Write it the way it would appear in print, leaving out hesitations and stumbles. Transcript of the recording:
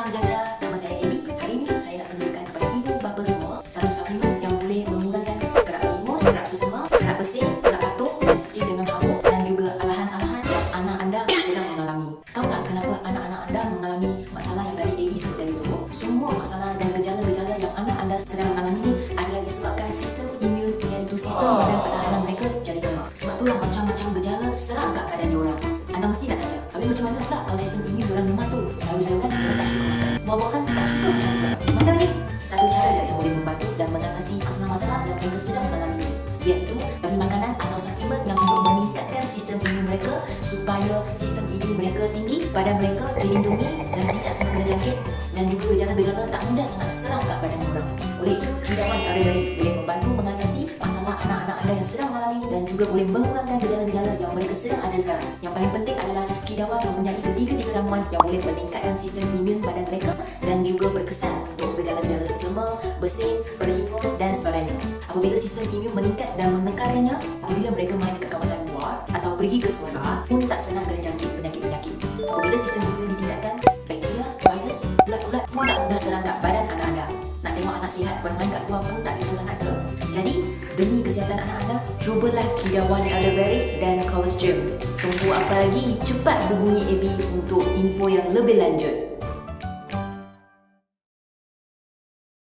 sejahtera, nama saya Amy. Hari ini saya nak tunjukkan kepada ibu bapa semua satu supplement yang boleh mengurangkan gerak timus, gerak sesama, gerak bersin, gerak batuk, disertai dengan hamuk dan juga alahan-alahan yang anak anda sedang mengalami. Tahu tak kenapa anak-anak anda mengalami masalah yang tadi Amy sebut tadi itu? Semua masalah dan gejala-gejala yang anak anda sedang mengalami ini adalah disebabkan sistem imun, iaitu sistem badan pertahanan mereka jadi lemah. Sebab itulah macam-macam gejala serang kat badan diorang. Anda mesti nak tanya, tapi macam mana pula kalau sistem imun diorang lemah tu? Sayur-sayuran diorang tak suka makan, buah-buahan tak suka makan juga. Macam mana ni? Satu cara je yang boleh membantu dan mengatasi masalah-masalah yang mereka sedang mengalami, iaitu bagi makanan atau suplemen yang untuk meningkatkan sistem imun mereka supaya sistem imun mereka tinggi, badan mereka dilindungi dan tidak sama kena jangkit dan juga gejala-gejala tak mudah sangat serang kat badan orang. Oleh itu, hidawan Arabari boleh membantu mengatasi masalah anak-anak anda yang sedang mengalami dan juga boleh mengurangkan gejala-gejala yang mereka sedang ada sekarang. Yang paling penting adalah Kidawa mempunyai ketiga-tiga ramuan yang boleh meningkatkan sistem imun badan mereka dan juga berkesan untuk gejala-gejala sesama, bersin, berhingus dan sebagainya. Apabila sistem imun meningkat dan menekankannya, apabila mereka main dekat kawasan luar atau pergi ke sekolah pun tak senang kena jangkit penyakit-penyakit. Apabila sistem imun ditingkatkan, bakteria, virus, ulat-ulat pun tak mudah serang kat badan anak anda. Nak tengok anak sihat bermain kat luar pun tak risau sangat ke? Jadi, demi kesihatan anak anda, cubalah Kidawan Elderberry dan Collagen. Tunggu apa lagi? Cepat hubungi AB untuk info yang lebih lanjut.